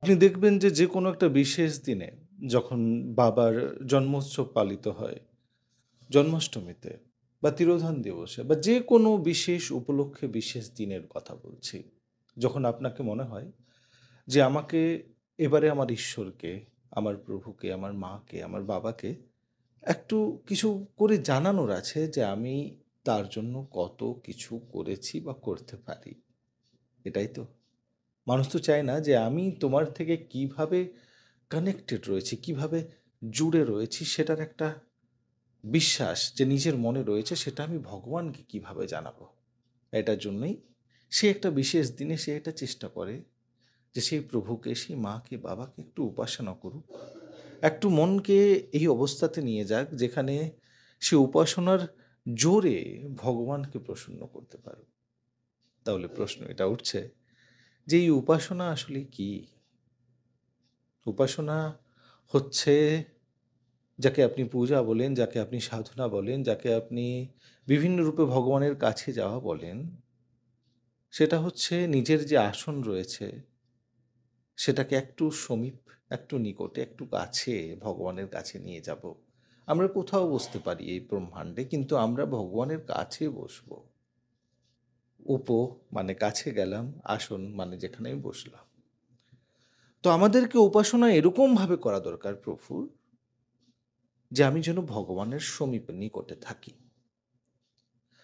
আপনি দেখবেন যে, যে কোনো একটা বিশেষ দিনে যখন বাবার জন্মোৎসব পালিত হয়, জন্মাষ্টমীতে বা তিরোধান দিবসে বা যে কোনো বিশেষ উপলক্ষে বিশেষ দিনের কথা বলছি। যখন আপনাকে মনে হয় যে আমাকে এবারে আমার ঈশ্বরকে, আমার প্রভুকে, আমার মাকে, আমার বাবাকে একটু কিছু করে জানানোর আছে যে আমি তার জন্য কত কিছু করেছি বা করতে পারি। এটাই তো? মানুষ তো চায় না যে আমি তোমার থেকে কিভাবে কানেক্টেড রয়েছি, কিভাবে জুড়ে রয়েছি সেটার একটা বিশ্বাস যে নিজের মনে রয়েছে সেটা আমি ভগবানকে কিভাবে জানাবো। এটার জন্যই সে একটা বিশেষ দিনে সে এটা চেষ্টা করে যে সেই প্রভুকে, সেই মাকে, বাবাকে একটু উপাসনা করুক। একটু মনকে এই অবস্থাতে নিয়ে যাক যেখানে সে উপাসনার জোরে ভগবানকে প্রসন্ন করতে পারুক। তাহলে প্রশ্ন এটা উঠছে যে এই উপাসনা আসলে কি? উপাসনা হচ্ছে যাকে আপনি পূজা বলেন, যাকে আপনি সাধনা বলেন, যাকে আপনি বিভিন্ন রূপে ভগবানের কাছে যাওয়া বলেন, সেটা হচ্ছে নিজের যে আসন রয়েছে সেটাকে একটু সমীপ, একটু নিকটে, একটু কাছে ভগবানের কাছে নিয়ে যাব। আমরা কোথাও বসতে পারি এই ব্রহ্মাণ্ডে কিন্তু আমরা ভগবানের কাছে বসবো। মানে কাছে গেলাম, আসন মানে যেখানে আমি বসলাম। তো আমাদেরকে উপাসনা এরকমভাবে করা দরকার প্রভুর যে আমি যেন ভগবানের সমীপে নিকটে থাকি।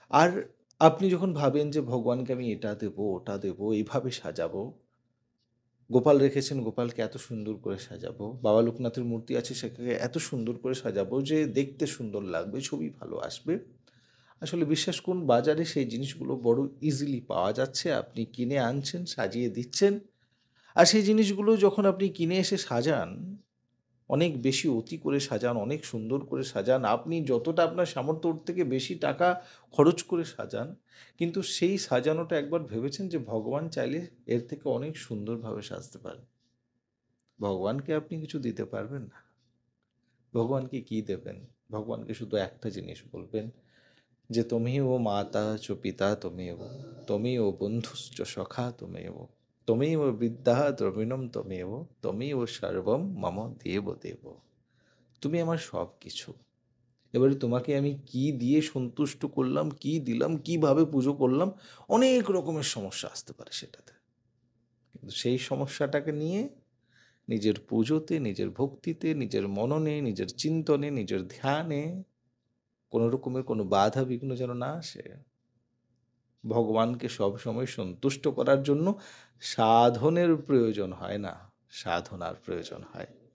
আর আপনি যখন ভাবেন যে ভগবানকে আমি এটা দেবো, ওটা দেবো, এইভাবে সাজাবো, গোপাল রেখেছেন গোপালকে এত সুন্দর করে সাজাবো, বাবা লোকনাথের মূর্তি আছে সেটাকে এত সুন্দর করে সাজাবো যে দেখতে সুন্দর লাগবে, ছবি ভালো আসবে। আসলে বিশ্বাস করুন বাজারে সেই জিনিসগুলো বড় ইজিলি পাওয়া যাচ্ছে। আপনি কিনে আনছেন, সাজিয়ে দিচ্ছেন। আর সেই জিনিসগুলো যখন আপনি কিনে এসে সাজান অনেক বেশি অতি করে সাজান, অনেক সুন্দর করে সাজান। আপনি যতটা আপনার সামর্থ্য ওর থেকে বেশি টাকা খরচ করে সাজান। কিন্তু সেই সাজানোটা একবার ভেবেছেন যে ভগবান চাইলে এর থেকে অনেক সুন্দরভাবে সাজতে পারেন। ভগবানকে আপনি কিছু দিতে পারবেন না। ভগবানকে কি দেবেন? ভগবানকে শুধু একটা জিনিস বলবেন যে, "त्वमेव माता च पिता त्वमेव, त्वमेव बन्धुश्च सखा त्वमेव, त्वमेव विद्या द्रविणं त्वमेव, त्वमेव सर्वं मम देव देव।" তুমি আমার সবকিছু। এবারে তোমাকে আমি কি দিয়ে সন্তুষ্ট করলাম, কি দিলাম, কিভাবে পুজো করলাম, অনেক রকমের সমস্যা আসতে পারে সেটাতে। কিন্তু সেই সমস্যাটাকে নিয়ে নিজের পুজোতে, নিজের ভক্তিতে, নিজের মননে, নিজের চিন্তনে, নিজের ধ্যানে কোনো রকমের কোনো বাধা বিঘ্ন যেন না আসে। ভগবানকে সবসময় সন্তুষ্ট করার জন্য সাধনের প্রয়োজন হয় না, সাধনার প্রয়োজন হয়।